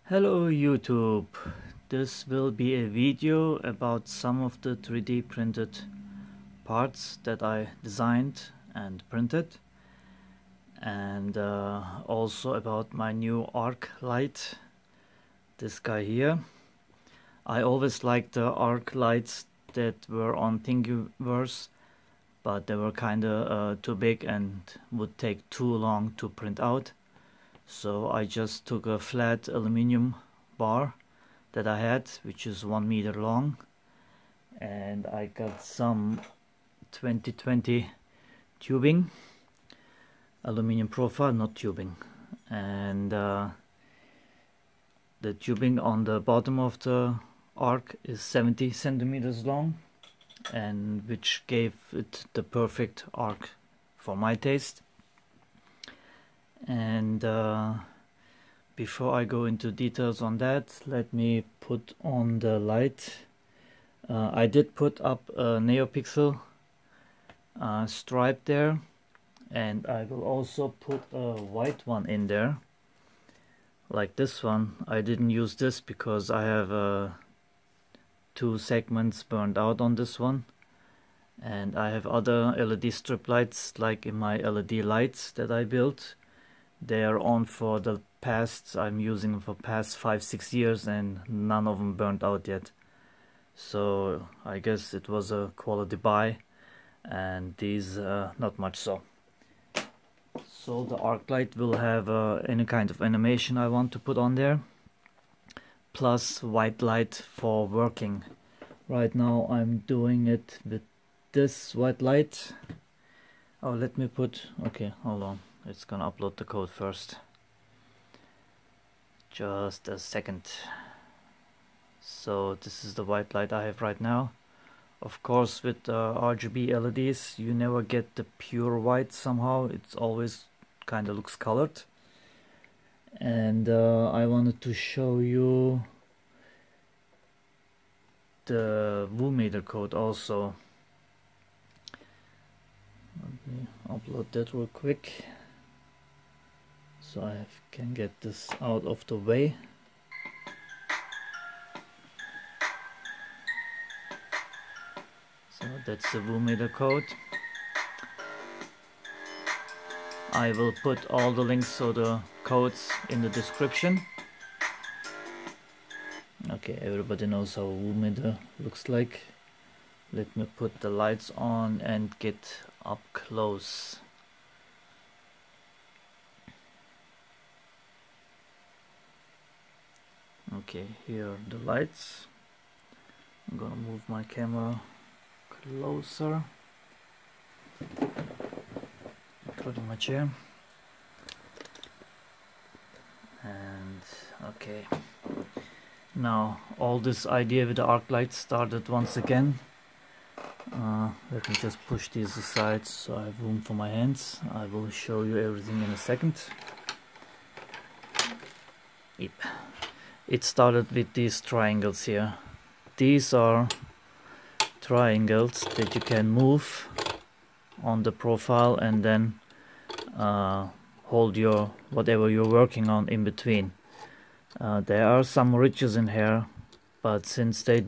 Hello YouTube, this will be a video about some of the 3D printed parts that I designed and printed, and also about my new arc light, this guy here. I always liked the arc lights that were on Thingiverse, but they were kinda too big and would take too long to print out. So I just took a flat aluminum bar that I had, which is 1 meter long, and I got some 2020 tubing, aluminum profile, not tubing, and the tubing on the bottom of the arc is 70 centimeters long, and which gave it the perfect arc for my taste. And before I go into details on that, let me put on the light. I did put up a Neopixel stripe there, and I will also put a white one in there, like this one. I didn't use this because I have 2 segments burned out on this one, and I have other LED strip lights like in my LED lights that I built. They are on for the past, I'm using them for past 5-6 years, and none of them burnt out yet. So I guess it was a quality buy, and these not much so. So the arc light will have any kind of animation I want to put on there, plus white light for working. Right now I'm doing it with this white light. Oh, let me put, okay, hold on. It's gonna upload the code first. Just a second. So this is the white light I have right now. Of course, with RGB LEDs you never get the pure white somehow. It's always kind of looks colored. And I wanted to show you the WooMeter code also. Let me upload that real quick, so I can get this out of the way. So that's the WooMeter code. I will put all the links to the codes in the description. Okay, everybody knows how WooMeter looks like. Let me put the lights on and get up close. Okay, here are the lights. I'm gonna move my camera closer, put in my chair, and okay. Now all this idea with the arc light started once again. Let me just push these aside so I have room for my hands. I will show you everything in a second. Yep. It started with these triangles here. These are triangles that you can move on the profile and then hold your whatever you're working on in between. There are some ridges in here, but since they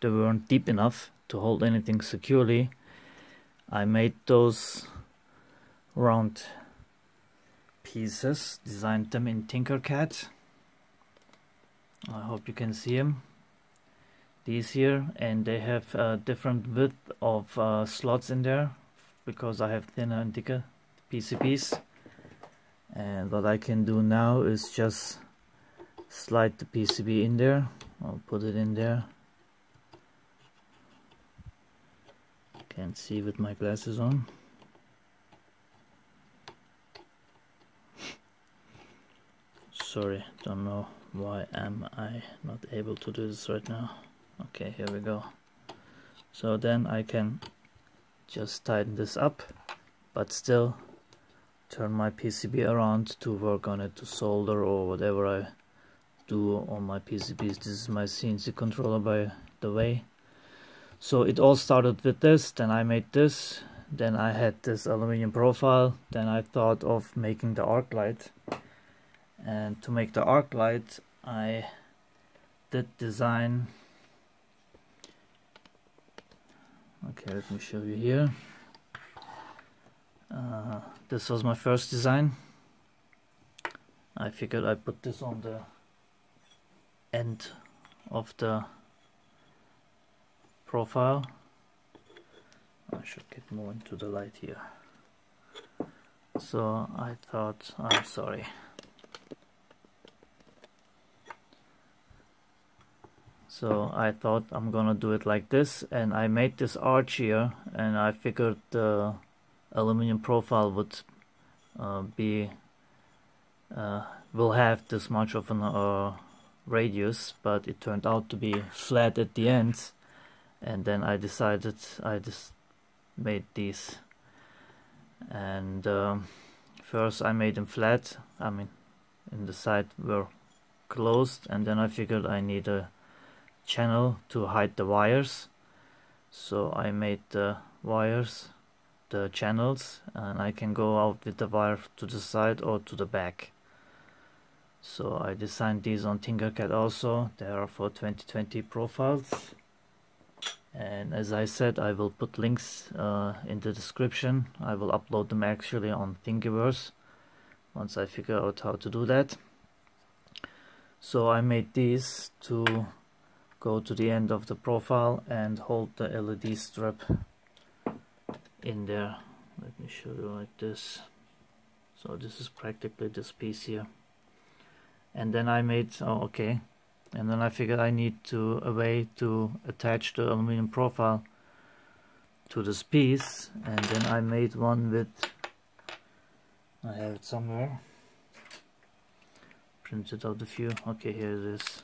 weren't deep enough to hold anything securely, I made those round pieces, designed them in Tinkercad. I hope you can see them. These here, and they have a different width of slots in there because I have thinner and thicker PCBs. And what I can do now is just slide the PCB in there. I'll put it in there. Can't see with my glasses on. Sorry, don't know why am I not able to do this right now. Okay, here we go. So then I can just tighten this up, but still turn my PCB around to work on it, to solder or whatever I do on my PCBs. This is my CNC controller, by the way. So it all started with this, then I made this, then I had this aluminum profile, then I thought of making the arc light. And to make the arc light, I did design, okay, let me show you here. This was my first design. I figured I put this on the end of the profile. I should get more into the light here. So I thought, I'm sorry. So I thought I'm gonna do it like this, and I made this arch here, and I figured the aluminum profile would will have this much of an radius, but it turned out to be flat at the end, and then I decided I just made these. And first I made them flat, I mean in the side were closed, and then I figured I need a channel to hide the wires, so I made the wires the channels, and I can go out with the wire to the side or to the back. So I designed these on Tinkercad also. They are for 2020 profiles, and as I said, I will put links in the description. I will upload them actually on Thingiverse once I figure out how to do that. So I made these to go to the end of the profile and hold the LED strip in there. Let me show you like this. So this is practically this piece here. And then I made, and then I figured I need a way to attach the aluminum profile to this piece, and then I made one with, I have it somewhere, printed out a few, okay, here it is.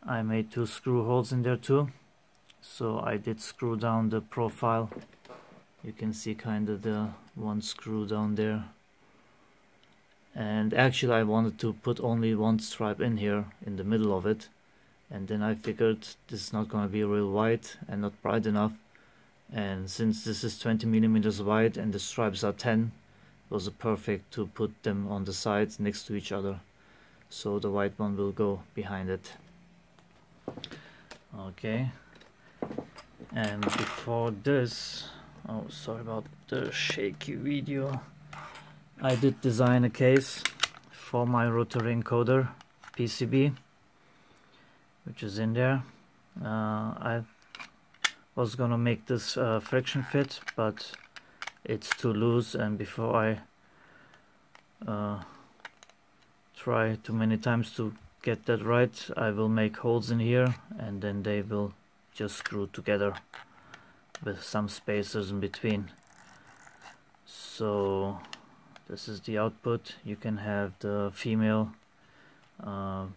I made 2 screw holes in there too, so I did screw down the profile. You can see kind of the one screw down there. And actually I wanted to put only one stripe in here in the middle of it, and then I figured this is not going to be real white and not bright enough, and since this is 20 millimeters wide and the stripes are 10, it was perfect to put them on the sides next to each other, so the white one will go behind it. Okay, and before this, oh sorry about the shaky video, I did design a case for my Rotary encoder PCB, which is in there. I was gonna make this friction fit, but it's too loose, and before I try too many times to get that right, I will make holes in here, and then they will just screw together with some spacers in between. So this is the output. You can have the female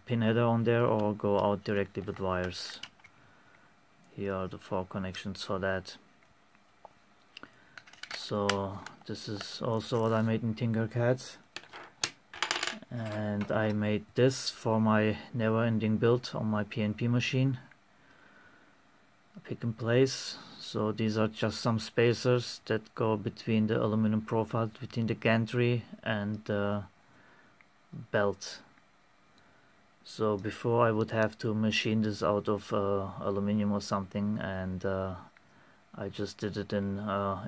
pin header on there or go out directly with wires. Here are the 4 connections for that. So this is also what I made in Tinkercad, and I made this for my never-ending build on my PNP machine, pick and place. So these are just some spacers that go between the aluminum profile, between the gantry and the belt. So before I would have to machine this out of aluminum or something, and I just did it in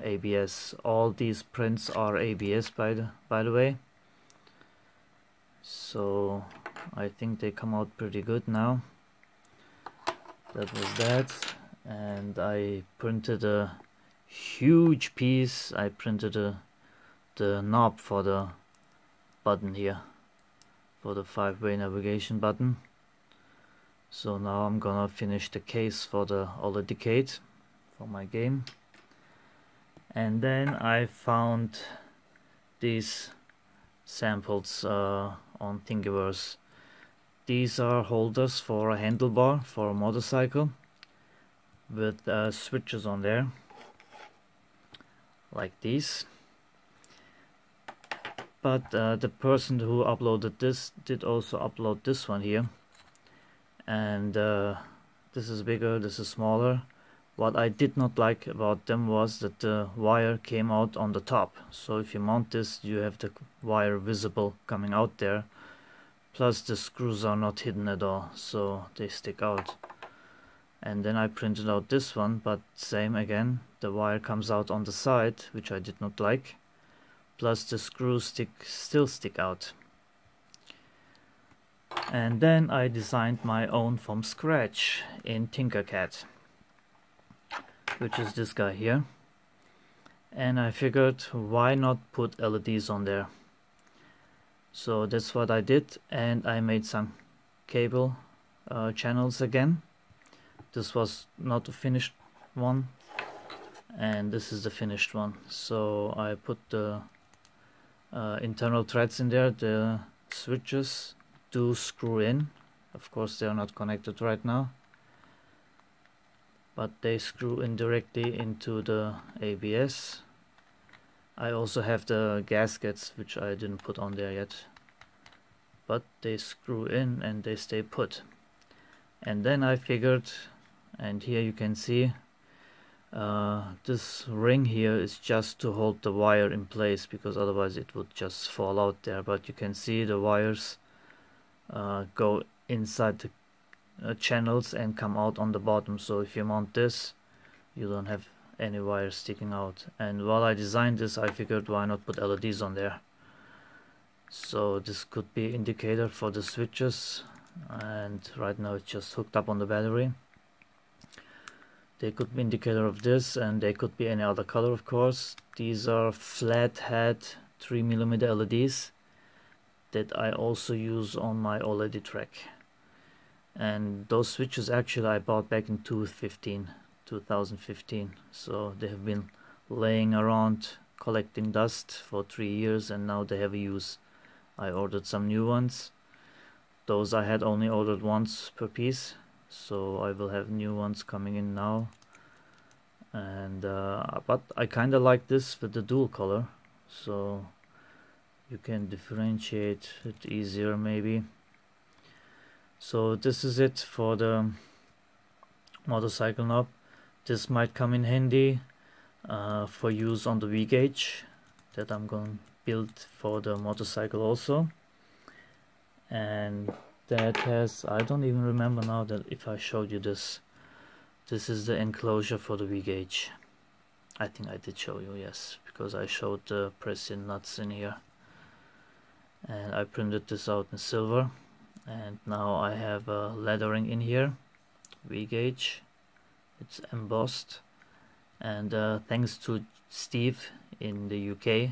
ABS. All these prints are ABS by the way. So I think they come out pretty good now. That was that. And I printed a huge piece. I printed the knob for the button here, for the 5-way navigation button. So now I'm gonna finish the case for the Decade for my game. And then I found these samples on Thingiverse. These are holders for a handlebar for a motorcycle, with switches on there like these. But the person who uploaded this did also upload this one here, and this is bigger, this is smaller. What I did not like about them was that the wire came out on the top, so if you mount this you have the wire visible coming out there, plus the screws are not hidden at all, so they stick out. And then I printed out this one, but same again, the wire comes out on the side, which I did not like, plus the screws still stick out. And then I designed my own from scratch in Tinkercad, which is this guy here. And I figured, why not put LEDs on there? So that's what I did, and I made some cable channels again. This was not a finished one, and this is the finished one. So I put the internal threads in there. The switches do screw in. Of course they are not connected right now, but they screw in directly into the ABS. I also have the gaskets, which I didn't put on there yet, but they screw in and they stay put. And then I figured, and here you can see this ring here is just to hold the wire in place, because otherwise it would just fall out there. But you can see the wires go inside the channels and come out on the bottom. So if you mount this, you don't have any wires sticking out. And while I designed this, I figured, why not put LEDs on there? So this could be indicator for the switches, and right now it's just hooked up on the battery. They could be indicator of this, and they could be any other color, of course. These are flat head 3mm LEDs that I also use on my OLED track. And those switches actually I bought back in 2015, so they have been laying around collecting dust for 3 years, and now they have a use. I ordered some new ones. Those I had only ordered once per piece, so I will have new ones coming in now. And but I kinda like this with the dual color, so you can differentiate it easier maybe. So this is it for the motorcycle knob. This might come in handy for use on the V-gauge that I'm going to build for the motorcycle also. And that has, I don't even remember now that if I showed you this. This is the enclosure for the V-gauge. I think I did show you, yes, because I showed the press-in nuts in here. And I printed this out in silver. And now I have a lettering in here, V-gauge. It's embossed. And thanks to Steve in the UK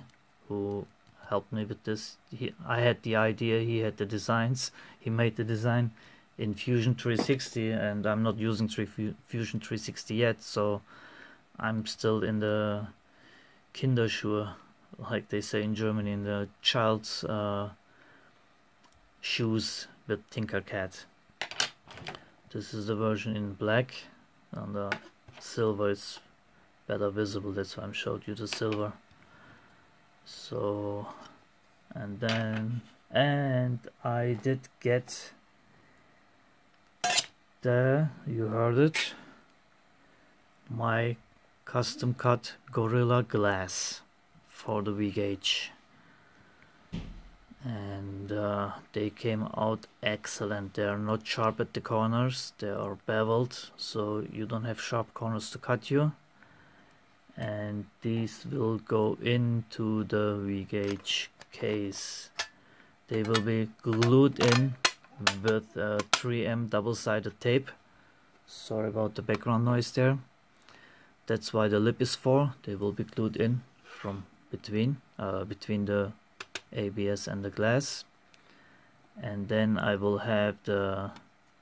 who helped me with this. I had the idea, he had the designs, he made the design in Fusion 360, and I'm not using Fusion 360 yet, so I'm still in the Kinderschuhe, like they say in Germany, in the child's shoes with Tinkercad. This is the version in black, and the silver is better visible, that's why I showed you the silver. So, and I did get you heard it, my custom cut Gorilla Glass for the V-gauge, and they came out excellent. They are not sharp at the corners, they are beveled, so you don't have sharp corners to cut you. And these will go into the V-gauge case. They will be glued in with 3M double-sided tape. Sorry about the background noise there. That's why the lip is for. They will be glued in from between the ABS and the glass. And then I will have the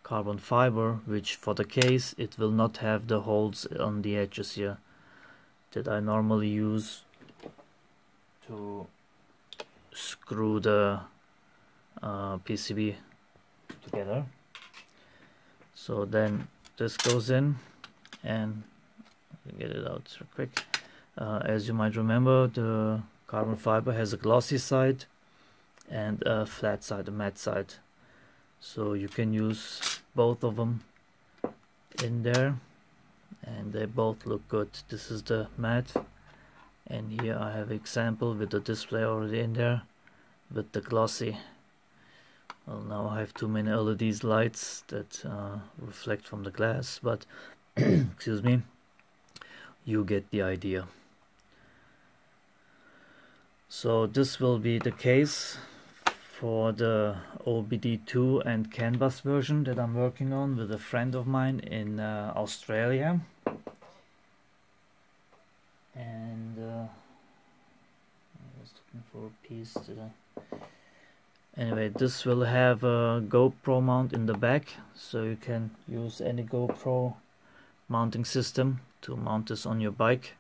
carbon fiber, which for the case it will not have the holes on the edges here that I normally use to screw the PCB together. So then this goes in, and get it out real quick. As you might remember, the carbon fiber has a glossy side and a flat side, a matte side. So you can use both of them in there, and they both look good. This is the matte, and here I have example with the display already in there with the glossy. Well, now I have too many LEDs lights that reflect from the glass, but excuse me, you get the idea. So this will be the case for the OBD2 and canvas version that I'm working on with a friend of mine in Australia. And I was looking for a piece today. Anyway, this will have a GoPro mount in the back, so you can use any GoPro mounting system to mount this on your bike.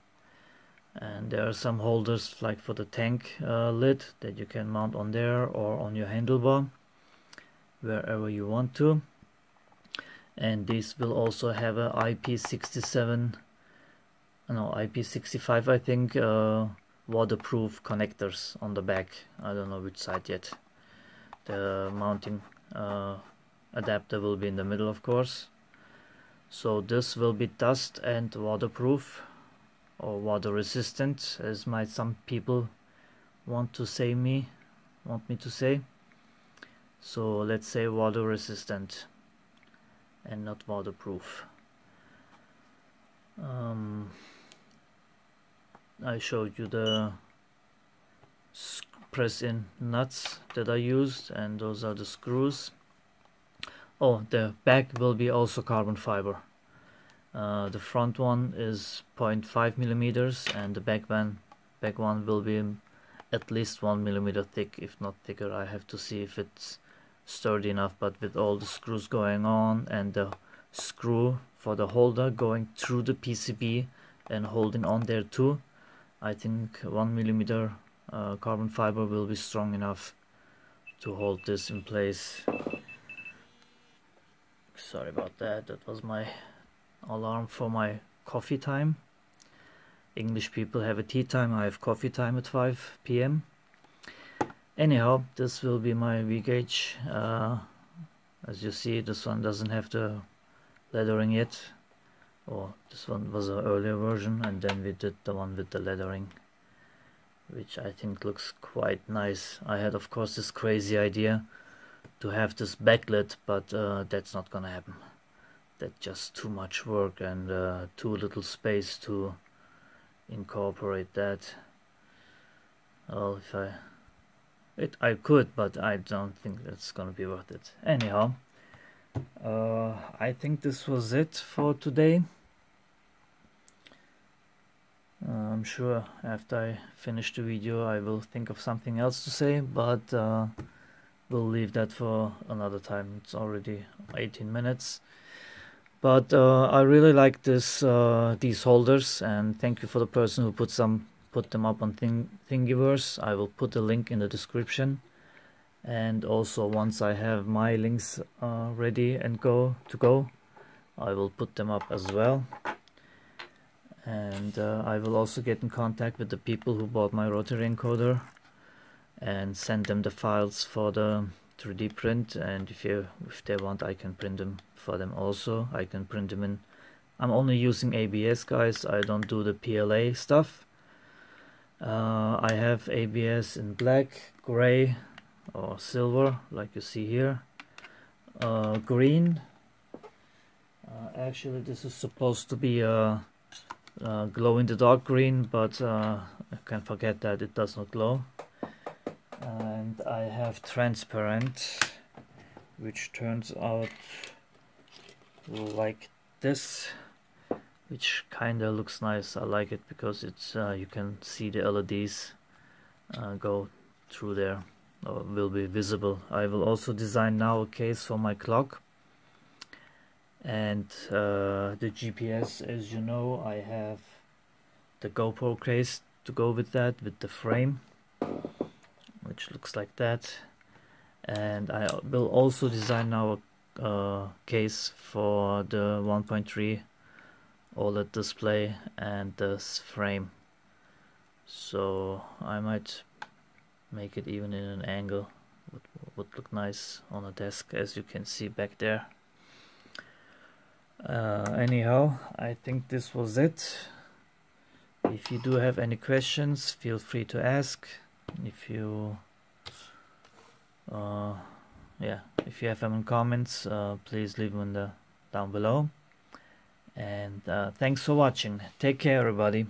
And there are some holders like for the tank lid that you can mount on there or on your handlebar, wherever you want to. And these will also have a IP65 I think, waterproof connectors on the back. I don't know which side yet. The mounting adapter will be in the middle, of course. So this will be dust and waterproof, or water resistant, as might some people want me to say. So let's say water resistant and not waterproof. I showed you the press-in nuts that I used, and those are the screws. Oh, the back will be also carbon fiber. The front one is 0.5 millimeters, and the back one will be at least 1 millimeter thick, if not thicker. I have to see if it's sturdy enough, but with all the screws going on and the screw for the holder going through the PCB and holding on there too, I think 1 millimeter carbon fiber will be strong enough to hold this in place. Sorry about that, that was my alarm for my coffee time. English people have a tea time, I have coffee time at 5 p.m. Anyhow, this will be my V-gauge. As you see, this one doesn't have the lettering yet. Or this one was an earlier version, and then we did the one with the lettering, which I think looks quite nice. I had, of course, this crazy idea to have this backlit, but that's not gonna happen. That's just too much work and too little space to incorporate that. Well, if I could, but I don't think that's gonna be worth it. Anyhow, I think this was it for today. I'm sure after I finish the video I will think of something else to say, but we'll leave that for another time. It's already 18 minutes. But I really like these holders, and thank you for the person who put them up on Thingiverse. I will put a link in the description, and also once I have my links ready and go, I will put them up as well. And I will also get in contact with the people who bought my Rotary encoder and send them the files for the 3D print, and if they want, I can print them for them also. I can print them in, I'm only using ABS, guys. I don't do the PLA stuff. I have ABS in black, gray or silver, like you see here, green. Actually this is supposed to be a glow in the dark green, but I can forget that it does not glow. And I have transparent, which turns out like this, which kinda looks nice. I like it because it's you can see the LEDs go through there, or will be visible. I will also design now a case for my clock, and the GPS, as you know, I have the GoPro case to go with that, with the frame, which looks like that. And I will also design now a case for the 1.3 OLED display and this frame, so I might make it even in an angle. Would look nice on a desk, as you can see back there. Anyhow, I think this was it. If you do have any questions, feel free to ask. If you yeah, if you have any comments, please leave them down below. And thanks for watching. Take care, everybody.